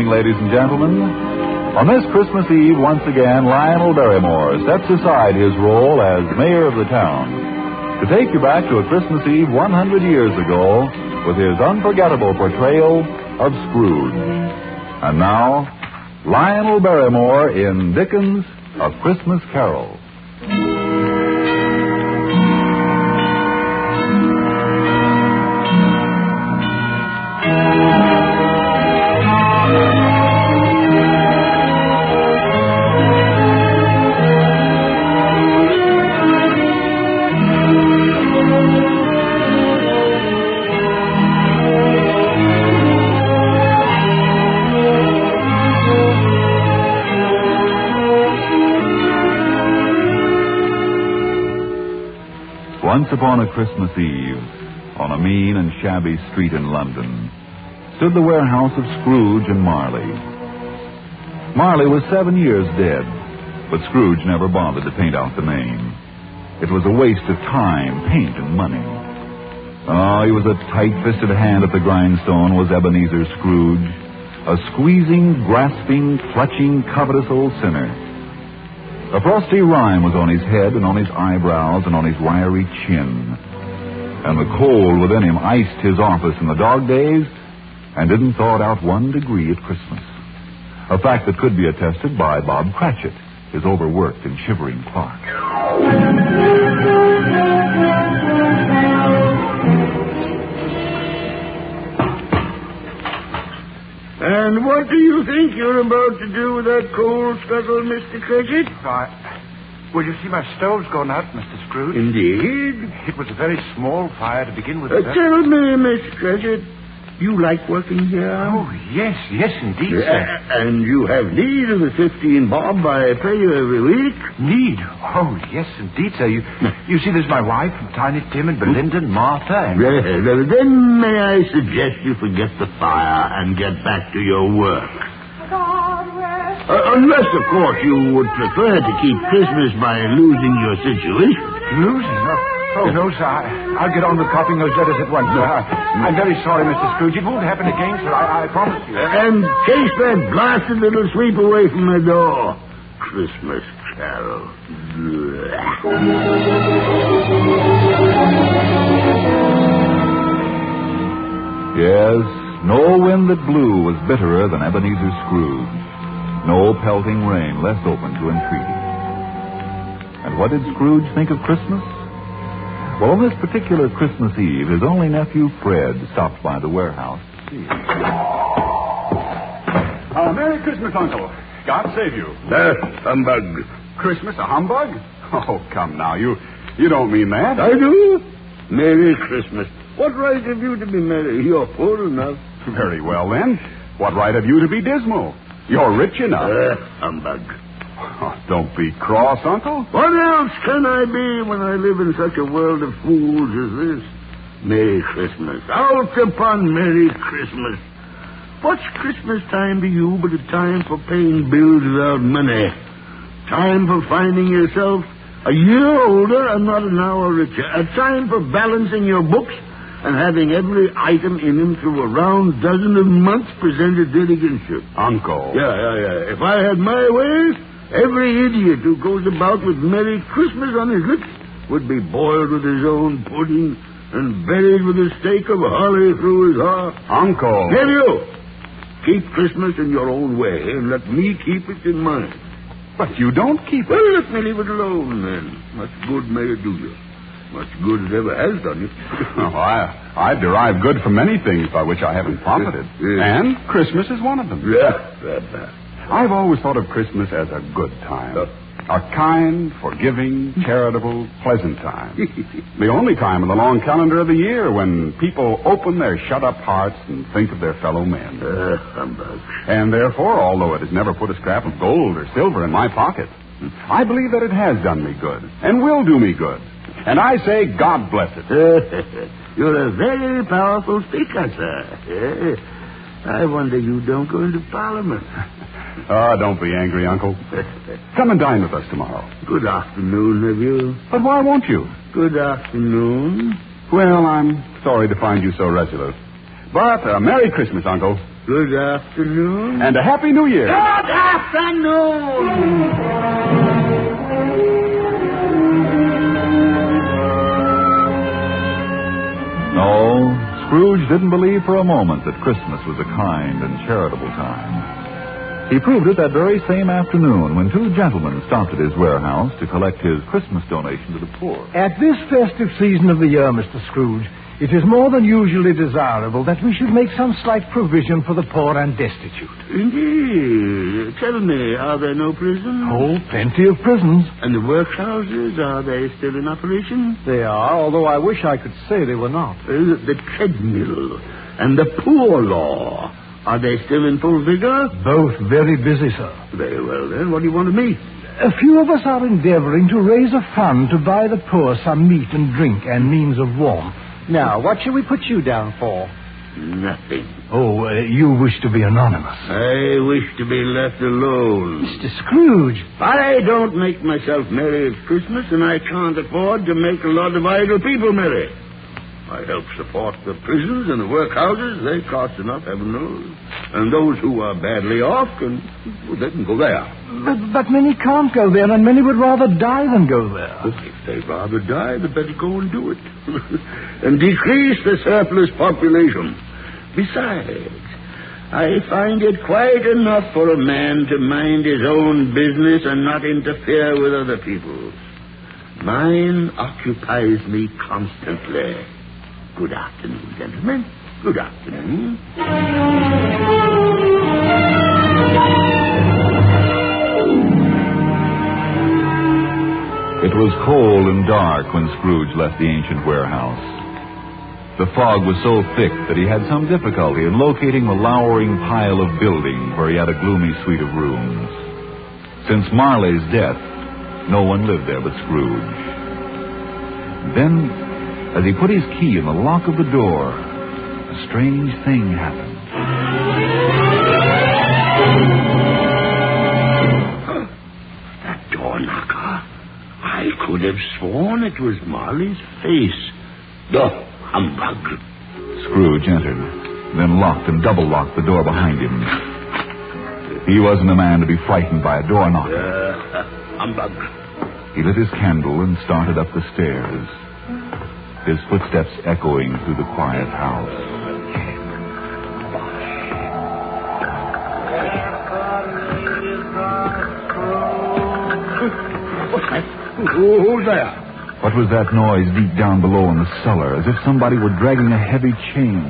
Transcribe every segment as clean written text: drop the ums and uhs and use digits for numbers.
evening, ladies and gentlemen. On this Christmas Eve, once again, Lionel Barrymore sets aside his role as mayor of the town to take you back to a Christmas Eve 100 years ago with his unforgettable portrayal of Scrooge. And now, Lionel Barrymore in Dickens' A Christmas Carol. Once upon a Christmas Eve, on a mean and shabby street in London, stood the warehouse of Scrooge and Marley. Marley was 7 years dead, but Scrooge never bothered to paint out the name. It was a waste of time, paint, and money. Oh, he was a tight-fisted hand at the grindstone, was Ebenezer Scrooge, a squeezing, grasping, clutching, covetous old sinner. A frosty rime was on his head and on his eyebrows and on his wiry chin. And the cold within him iced his office in the dog days and didn't thaw it out 1 degree at Christmas. A fact that could be attested by Bob Cratchit, his overworked and shivering clerk. And what do you think you're about to do with that coal scuttle, Mr. Cratchit? Well, you see, my stove's gone out, Mr. Scrooge. Indeed. It was a very small fire to begin with. Tell me, Mr. Cratchit, you like working here? Oh, yes, indeed, sir. And you have need of the 15 bob I pay you every week? Need? Oh, yes, indeed, sir. You see, there's my wife, and Tiny Tim, and Belinda, and Martha, and... Well, then may I suggest you forget the fire and get back to your work? Unless, of course, you would prefer to keep Christmas by losing your situation. Losing? Oh, no, sir. I'll get on with copying those letters at once, sir. I'm very sorry, Mr. Scrooge. It won't happen again, sir. I promise you. And chase that blasted little sweep away from the door. Christmas Carol. Yes, no wind that blew was bitterer than Ebenezer Scrooge. No pelting rain less open to entreaty. And what did Scrooge think of Christmas? Well, on this particular Christmas Eve, his only nephew, Fred, stopped by the warehouse to see him. Merry Christmas, Uncle. God save you. Humbug. Christmas, a humbug? Oh, come now. You don't mean that. I do. Merry Christmas. What right have you to be merry? You're poor enough. Very well, then. What right have you to be dismal? You're rich enough. Humbug. Oh, don't be cross, Uncle. What else can I be when I live in such a world of fools as this? Merry Christmas. Out upon Merry Christmas. What's Christmas time to you but a time for paying bills without money? Time for finding yourself a year older and not an hour richer. A time for balancing your books and having every item in them through a round dozen of months presented dead against you. Uncle. Yeah. If I had my way, every idiot who goes about with Merry Christmas on his lips would be boiled with his own pudding and buried with a stake of holly through his heart. Uncle. Nephew, keep Christmas in your own way and let me keep it in mine. But you don't keep it. Well, let me leave it alone, then. Much good may it do you. Much good it ever has done you. Oh, I derive good from many things by which I haven't profited. And Christmas is one of them. Yeah. I've always thought of Christmas as a good time. A kind, forgiving, charitable, pleasant time. The only time in the long calendar of the year when people open their shut-up hearts and think of their fellow men. Humbug. And therefore, although it has never put a scrap of gold or silver in my pocket, I believe that it has done me good and will do me good. And I say, God bless it. You're a very powerful speaker, sir. I wonder you don't go into Parliament. Oh, don't be angry, Uncle. Come and dine with us tomorrow. Good afternoon, nephew. But why won't you? Good afternoon. Well, I'm sorry to find you so resolute. But Merry Christmas, Uncle. Good afternoon. And a Happy New Year. Good afternoon. No, Scrooge didn't believe for a moment that Christmas was a kind and charitable time. He proved it that very same afternoon when two gentlemen stopped at his warehouse to collect his Christmas donation to the poor. At this festive season of the year, Mr. Scrooge, it is more than usually desirable that we should make some slight provision for the poor and destitute. Indeed. Tell me, are there no prisons? Oh, plenty of prisons. And the workhouses, are they still in operation? They are, although I wish I could say they were not. The treadmill and the poor law, are they still in full vigor? Both very busy, sir. Very well, then. What do you want of me? A few of us are endeavoring to raise a fund to buy the poor some meat and drink and means of warmth. Now, what shall we put you down for? Nothing. Oh, you wish to be anonymous. I wish to be left alone. Mr. Scrooge. I don't make myself merry at Christmas, and I can't afford to make a lot of idle people merry. I help support the prisons and the workhouses. They cost enough, heaven knows. And those who are badly off, they can go there. But many can't go there, and many would rather die than go there. If they'd rather die, they'd better go and do it. And decrease the surplus population. Besides, I find it quite enough for a man to mind his own business and not interfere with other people's. Mine occupies me constantly. Good afternoon, gentlemen. Good afternoon. It was cold and dark when Scrooge left the ancient warehouse. The fog was so thick that he had some difficulty in locating the lowering pile of building where he had a gloomy suite of rooms. Since Marley's death, no one lived there but Scrooge. Then, as he put his key in the lock of the door, a strange thing happened. That door knocker. I could have sworn it was Marley's face. The humbug. Scrooge entered, then locked and double-locked the door behind him. He wasn't a man to be frightened by a door knocker. Humbug. He lit his candle and started up the stairs, his footsteps echoing through the quiet house. What's that? Who's there? What was that noise deep down below in the cellar, as if somebody were dragging a heavy chain?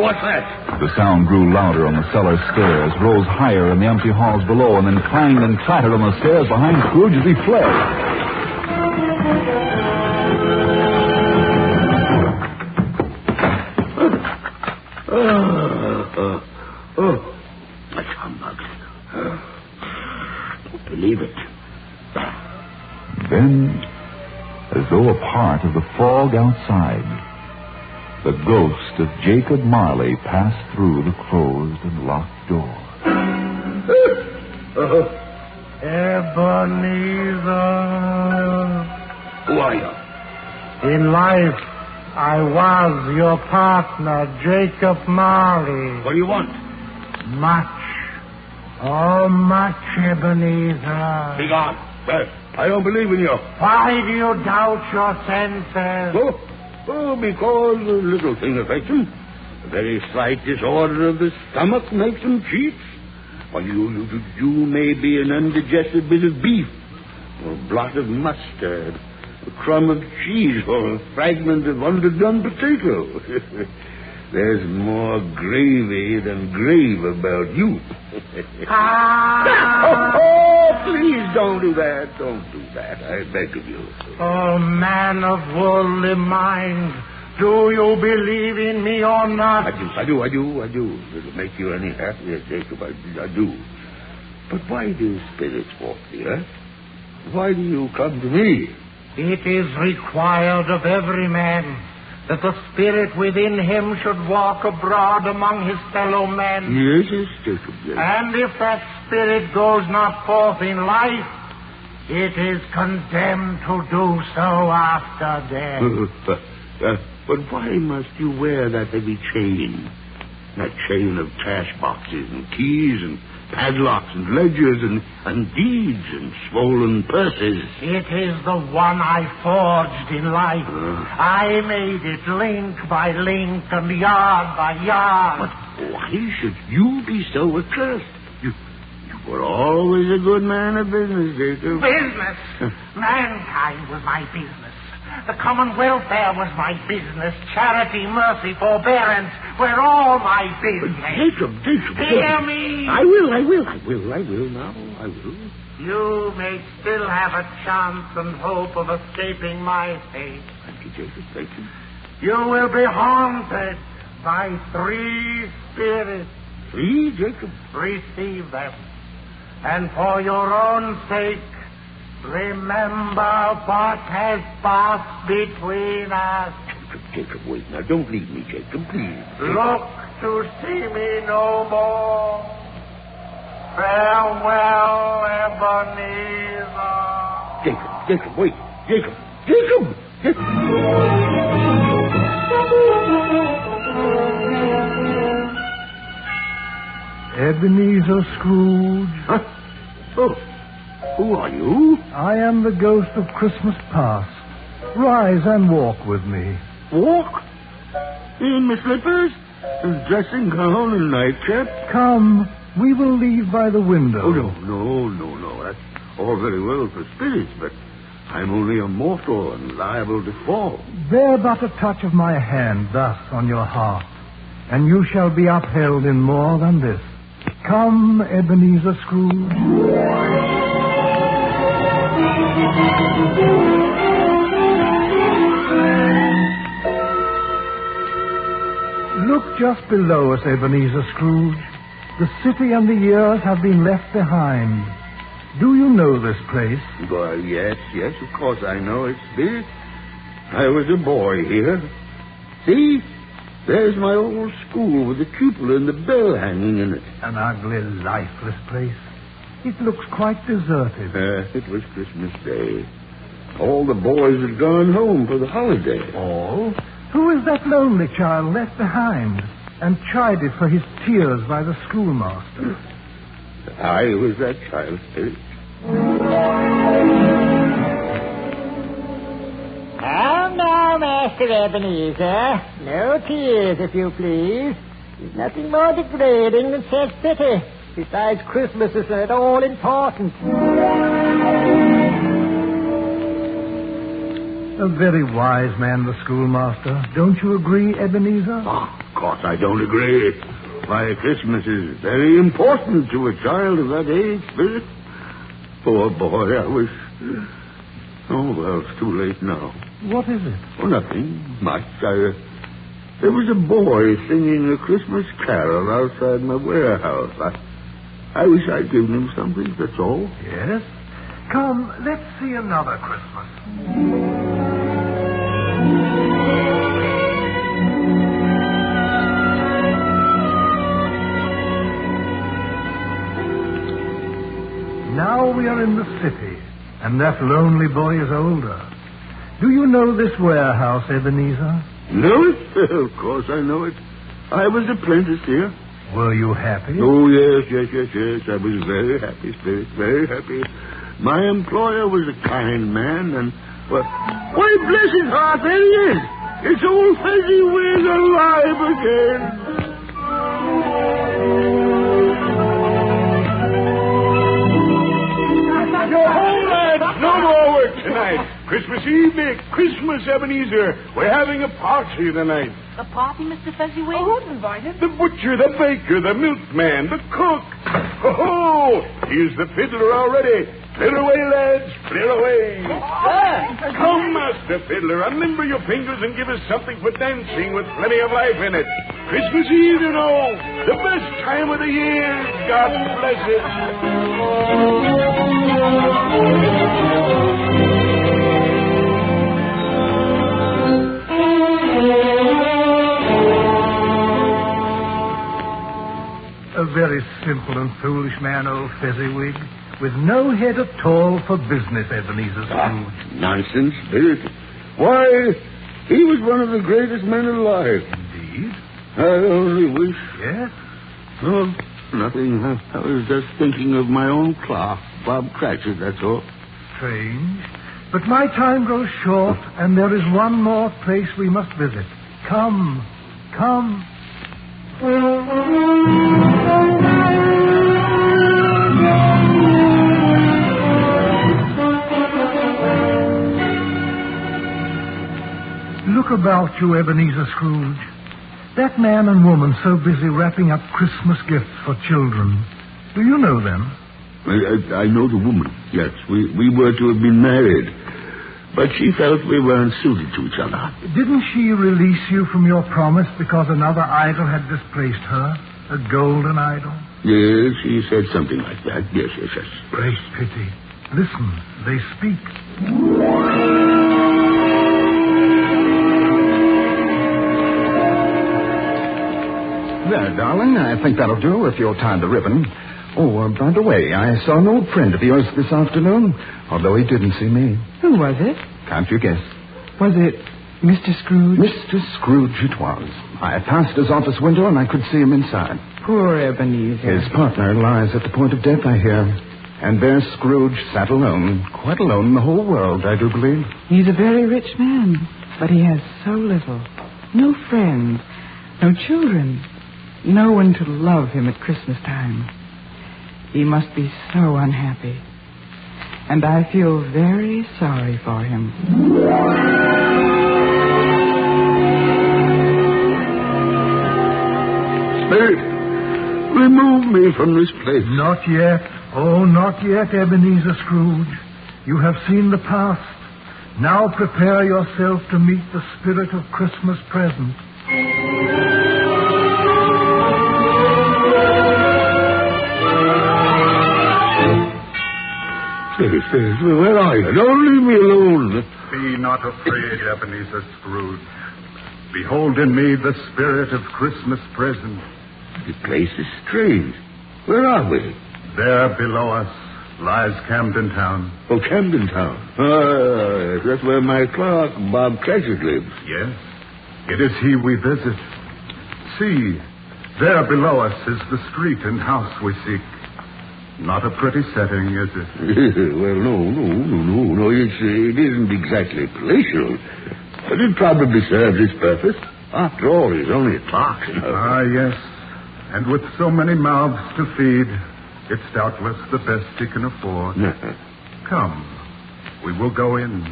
What's that? The sound grew louder on the cellar stairs, rose higher in the empty halls below, and then clanged and clattered on the stairs behind Scrooge as he fled. That's humbug. Don't believe it. Then, as though a part of the fog outside, the ghost of Jacob Marley passed through the closed and locked door. Ebenezer. Who are you? In life, I was your partner, Jacob Marley. What do you want? Much. Oh, much, Ebenezer. Be gone. I don't believe in you. Why do you doubt your senses? Because a little thing affects him. A very slight disorder of the stomach makes him cheat. Well, you may be an undigested bit of beef, or a blot of mustard, a crumb of cheese, or a fragment of underdone potato. There's more gravy than grave about you. Please don't do that. Don't do that. I beg of you. Oh, man of worldly mind, do you believe in me or not? I do. It'll make you any happier, Jacob. I do. But why do spirits walk the earth? Why do you come to me? It is required of every man that the spirit within him should walk abroad among his fellow men. Yes, Jacob, yes. And if that spirit goes not forth in life, it is condemned to do so after death. But why must you wear that heavy chain? That chain of cash boxes and keys and padlocks and ledgers and deeds and swollen purses. It is the one I forged in life. I made it link by link and yard by yard. But why should you be so accursed? You were always a good man of business, Jacob. Business? Mankind was my business. The common welfare was my business. Charity, mercy, forbearance were all my business. Jacob. Hear me. I will now. You may still have a chance and hope of escaping my fate. Thank you, Jacob. Thank you. You will be haunted by 3 spirits. 3, Jacob? Receive them. And for your own sake, remember what has passed between us. Jacob, wait. Now, don't leave me, Jacob, please. Look to see me no more. Farewell, Ebenezer. Jacob, wait. Jacob! Ebenezer Scrooge. Huh? Oh, who are you? I am the ghost of Christmas past. Rise and walk with me. Walk? In my slippers? And dressing gown and nightcap? Come, we will leave by the window. Oh, no. That's all very well for spirits, but I'm only a mortal and liable to fall. Bear but a touch of my hand thus on your heart, and you shall be upheld in more than this. Come, Ebenezer Scrooge. Look just below us, Ebenezer Scrooge. The city and the years have been left behind. Do you know this place? Well, yes, of course I know it, Spirit. I was a boy here. See? There's my old school with the cupola and the bell hanging in it. An ugly, lifeless place. It looks quite deserted. It was Christmas Day. All the boys had gone home for the holiday. All? Who is that lonely child left behind and chided for his tears by the schoolmaster? I was that child, Spirit. Now, Master Ebenezer. No tears, if you please. There's nothing more degrading than self-pity. Besides, Christmas isn't all important. A very wise man, the schoolmaster. Don't you agree, Ebenezer? Oh, of course I don't agree. Why, Christmas is very important to a child of that age, Spirit. Poor boy, I was... Oh, well, it's too late now. What is it? Oh, nothing much. There was a boy singing a Christmas carol outside my warehouse. I wish I'd given him something, that's all. Yes? Come, let's see another Christmas. Now we are in the city, and that lonely boy is older. Do you know this warehouse, Ebenezer? Know it? Of course I know it. I was apprentice here. Were you happy? Oh, yes. I was very happy, Spirit, very happy. My employer was a kind man, and... Well, why, bless his heart, there he is. It's old Fezziwig alive again. No more work tonight. Christmas evening, Christmas, Ebenezer. We're having a party tonight. A party, Mr. Fezziwig? Oh, who's invited? The butcher, the baker, the milkman, the cook. Oh, here's the fiddler already. Clear away, lads, clear away. Come, Master Fiddler, unlimber your fingers and give us something for dancing with plenty of life in it. Christmas Eve, you know, the best time of the year. God bless it. A very simple and foolish man, old Fezziwig, with no head at all for business, Ebenezer Scrooge. Nonsense, Spirit. Why, He was one of the greatest men alive. Indeed. I only wish... Yes? Oh, nothing. I was just thinking of my own clerk, Bob Cratchit, that's all. Strange. But my time grows short, and there is one more place we must visit. Come. Look about you, Ebenezer Scrooge. That man and woman so busy wrapping up Christmas gifts for children. Do you know them? I know the woman, yes. We were to have been married. But she felt we weren't suited to each other. Didn't she release you from your promise because another idol had displaced her? A golden idol? Yes, she said something like that. Yes. Great pity. Listen, they speak. There, darling, I think that'll do if you'll tie the ribbon. Oh, by the way, I saw an old friend of yours this afternoon, although he didn't see me. Who was it? Can't you guess? Was it Mr. Scrooge? Mr. Scrooge it was. I passed his office window and I could see him inside. Poor Ebenezer. His partner lies at the point of death, I hear. And there Scrooge sat alone, quite alone in the whole world, I do believe. He's a very rich man, but he has so little. No friends, no children, no one to love him at Christmas time. He must be so unhappy. And I feel very sorry for him. Spirit, remove me from this place. Not yet. Oh, not yet, Ebenezer Scrooge. You have seen the past. Now prepare yourself to meet the spirit of Christmas present. Spirit, where are you? Don't leave me alone. Be not afraid, Ebenezer Scrooge. Behold in me the spirit of Christmas present. The place is strange. Where are we? There below us lies Camden Town. Oh, Camden Town. Ah, that's where my clerk, Bob Cratchit, lives. Yes, it is he we visit. See, there below us is the street and house we seek. Not a pretty setting, is it? Well, no. It isn't exactly palatial. But it probably serves its purpose. After all, he's only a clerk. Ah, yes. And with so many mouths to feed, it's doubtless the best he can afford. Come, we will go in.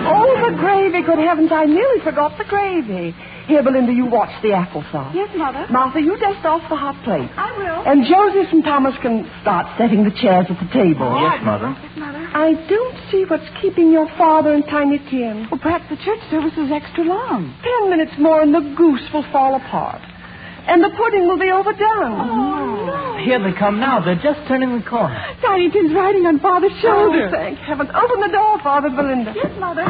Oh, the gravy. Good heavens, I nearly forgot the gravy. Here, Belinda, you watch the applesauce. Yes, Mother. Martha, you dust off the hot plate. I will. And Joseph and Thomas can start setting the chairs at the table. Yes, Mother. Yes, Mother. I don't see what's keeping your father and Tiny Tim. Well, perhaps the church service is extra long. 10 minutes more and the goose will fall apart. And the pudding will be overdone. Oh, no. Here they come now. They're just turning the corner. Tiny Tim's riding on Father's shoulder. Oh, thank heaven. Open the door, Father, Belinda. Yes, Mother.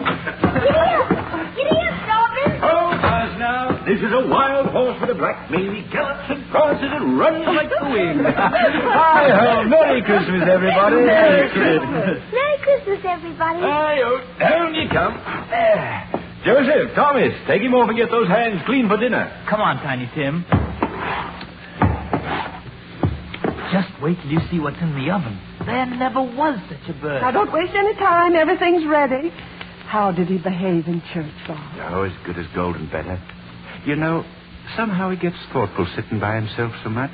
Get in, Strawberry. Oh, Buzz, now. This is a wild horse with a black mane. He gallops and prances and runs like the wind. Hi-ho. Merry Christmas, everybody. Merry Christmas, everybody. Hi-ho. Down you come. There. Joseph, Thomas, take him off and get those hands clean for dinner. Come on, Tiny Tim. Just wait till you see what's in the oven. There never was such a bird. Now, don't waste any time. Everything's ready. How did he behave in church, Father? Oh, as good as gold and better. You know, somehow he gets thoughtful sitting by himself so much.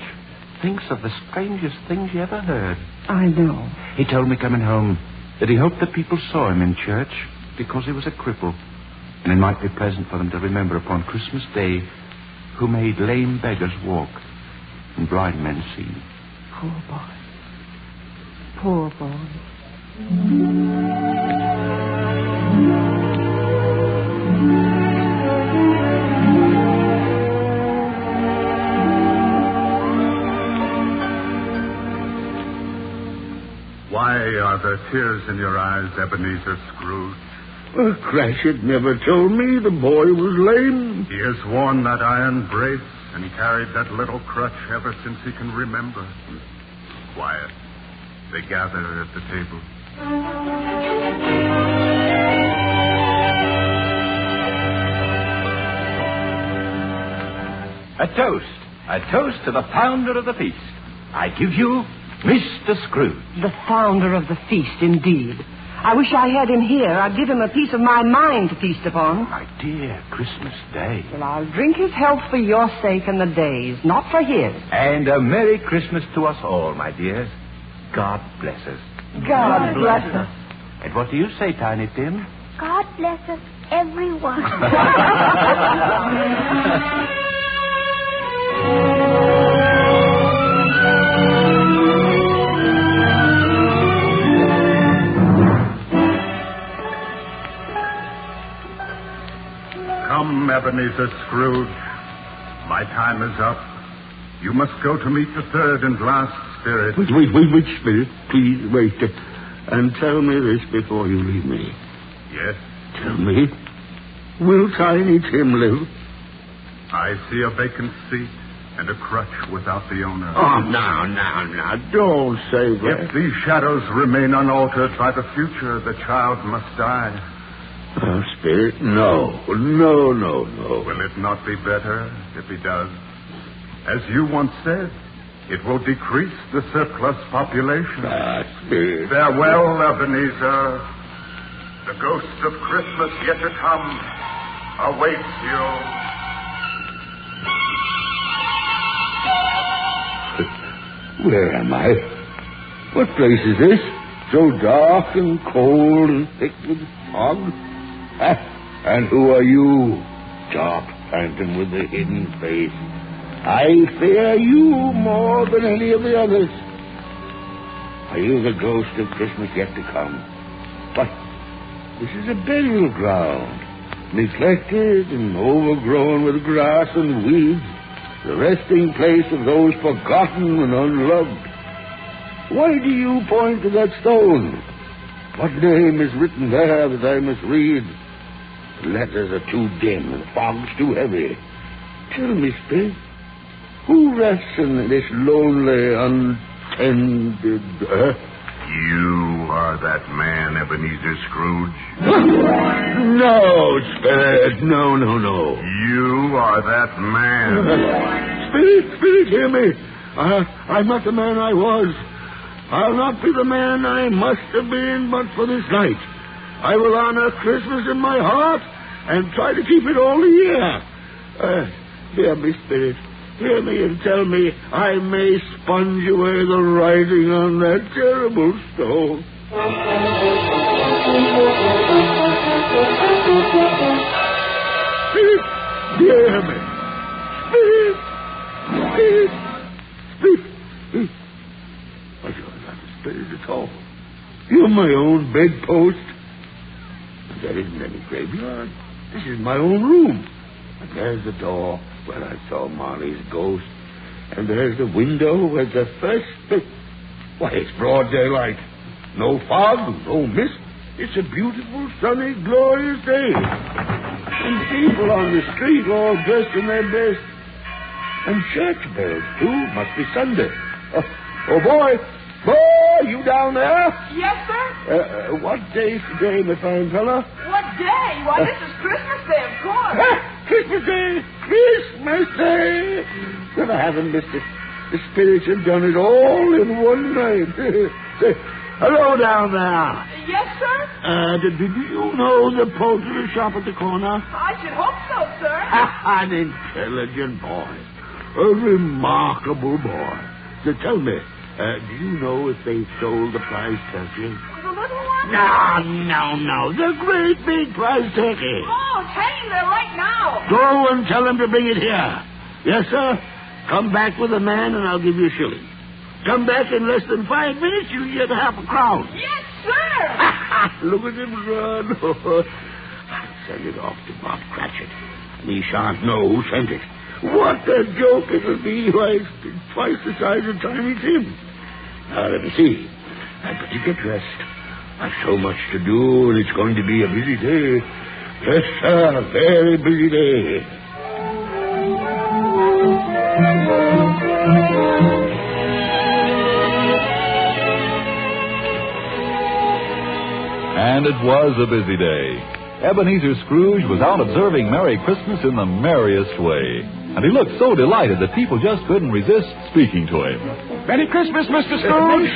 Thinks of the strangest things you ever heard. I know. He told me coming home that he hoped that people saw him in church because he was a cripple. And it might be pleasant for them to remember upon Christmas Day who made lame beggars walk and blind men see. Poor boy. Poor boy. Why are there tears in your eyes, Ebenezer Scrooge? Cratchit never told me the boy was lame. He has worn that iron brace and he carried that little crutch ever since he can remember. Quiet. They gather at the table. A toast. A toast to the founder of the feast. I give you Mr. Scrooge. The founder of the feast, indeed. I wish I had him here. I'd give him a piece of my mind to feast upon. My dear, Christmas Day. Well, I'll drink his health for your sake and the day's, not for his. And a Merry Christmas to us all, my dears. God bless us. God bless us. And what do you say, Tiny Tim? God bless us, everyone. Come, Ebenezer Scrooge. My time is up. You must go to meet the third and last spirit. Wait, spirit. Please, wait. And tell me this before you leave me. Yes? Tell me, will Tiny Tim live? I see a vacant seat and a crutch without the owner. Oh, now, don't say that. If these shadows remain unaltered by the future, the child must die. Oh, Spirit, no. Will it not be better if he does? As you once said, it will decrease the surplus population. Spirit. Farewell, Ebenezer. The ghost of Christmas yet to come awaits you. Where am I? What place is this? So dark and cold and thick with fog? And who are you, dark phantom with the hidden face? I fear you more than any of the others. Are you the ghost of Christmas yet to come? But this is a burial ground, neglected and overgrown with grass and weeds, the resting place of those forgotten and unloved. Why do you point to that stone? What name is written there that I must read? The letters are too dim and the fog's too heavy. Tell me, Spirit, who rests in this lonely, untended earth? You are that man, Ebenezer Scrooge. No, Spirit, no. You are that man. Spirit, hear me. I'm not the man I was. I'll not be the man I must have been but for this night. I will honor Christmas in my heart and try to keep it all the year. Hear me, Spirit. Hear me and tell me I may sponge away the writing on that terrible stone. Spirit, hear me. Spirit. You're not a spirit at all. You're my own bedpost. There isn't any graveyard. This is my own room. And there's the door where I saw Marley's ghost. And there's the window where the first bit... Why, it's broad daylight. No fog, no mist. It's a beautiful, sunny, glorious day. And people on the street all dressed in their best. And church bells, too. Must be Sunday. Oh, boy, you down there? Yes, sir? What day's today, my fine fella? What day? Why, this is Christmas Day, of course. Christmas Day! Christmas Day! Then I haven't missed it. The spirits have done it all in one night. Say, hello down there. Yes, sir? Do you know the poultry shop at the corner? I should hope so, sir. An intelligent boy. A remarkable boy. So tell me, do you know if they sold the prize turkey? The little one? No. The great big prize turkey. Oh, take him there right now. Go and tell him to bring it here. Yes, sir? Come back with a man and I'll give you a shilling. Come back in less than 5 minutes, you'll get half a crown. Yes, sir. Look at him run. I'll send it off to Bob Cratchit. He shan't know who sent it. What a joke it'll be. Why, it's twice the size of Tiny Tim. Now, let me see. I'd better get dressed. I've so much to do, and it's going to be a busy day. Yes, sir, a very busy day. And it was a busy day. Ebenezer Scrooge was out observing Merry Christmas in the merriest way. And he looked so delighted that people just couldn't resist speaking to him. Merry Christmas, Mr. Scrooge.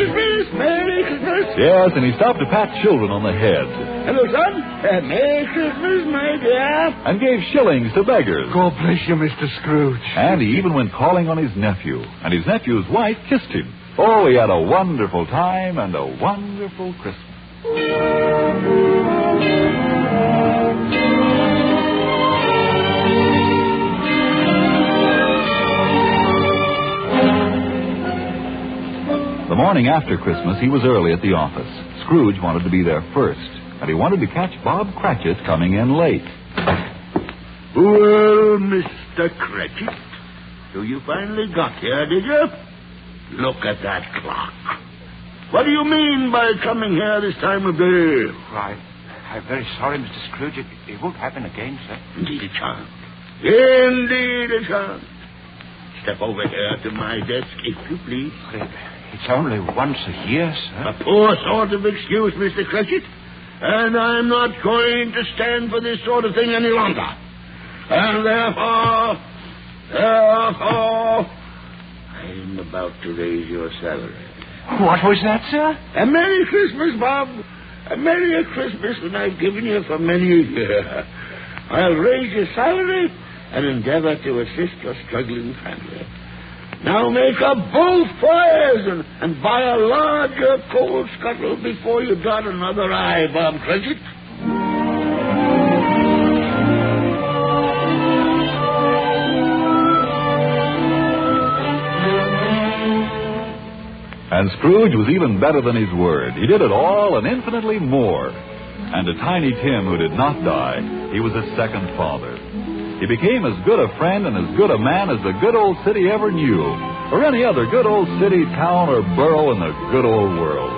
Merry Christmas. Yes, and he stopped to pat children on the head. Hello, son. Merry Christmas, my dear. And gave shillings to beggars. God bless you, Mr. Scrooge. And he even went calling on his nephew. And his nephew's wife kissed him. Oh, he had a wonderful time and a wonderful Christmas. The morning after Christmas, he was early at the office. Scrooge wanted to be there first, and he wanted to catch Bob Cratchit coming in late. Well, Mr. Cratchit, so you finally got here, did you? Look at that clock. What do you mean by coming here this time of day? I'm very sorry, Mr. Scrooge. It won't happen again, sir. Indeed it shan't. Indeed it shan't. Step over here to my desk, if you please. It's only once a year, sir. A poor sort of excuse, Mr. Cratchit. And I'm not going to stand for this sort of thing any longer. And therefore, I'm about to raise your salary. What was that, sir? A Merry Christmas, Bob. A Merry Christmas that I've given you for many a year. I'll raise your salary and endeavor to assist your struggling family. Now make up both fires and buy a larger coal scuttle before you dot another I, Bob Cratchit. And Scrooge was even better than his word. He did it all and infinitely more. And to Tiny Tim, who did not die, he was a second father. He became as good a friend and as good a man as the good old city ever knew, or any other good old city, town, or borough in the good old world.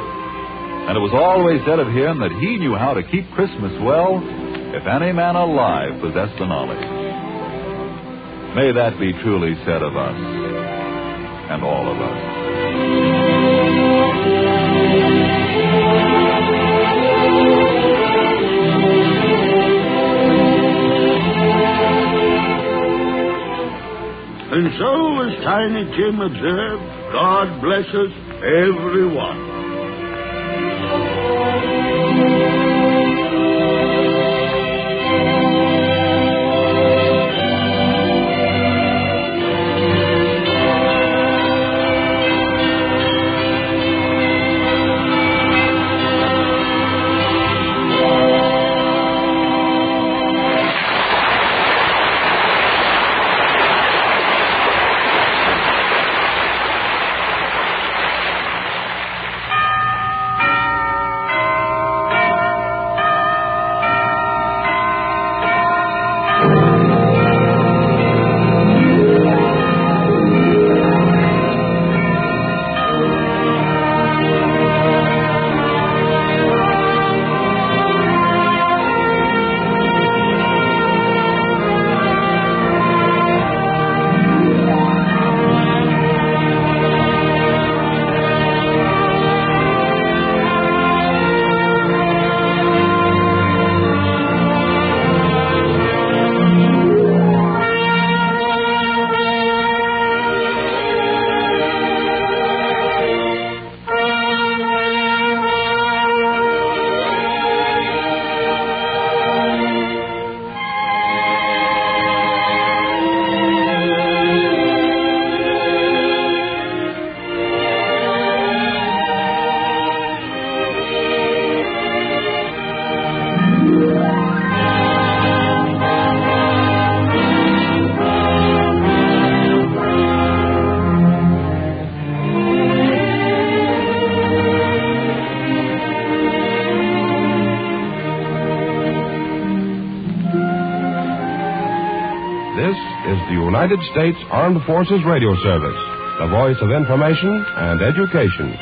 And it was always said of him that he knew how to keep Christmas well, if any man alive possessed the knowledge. May that be truly said of us, and all of us. And so, as Tiny Tim observed, God blesses everyone. This is the United States Armed Forces Radio Service, the voice of information and education.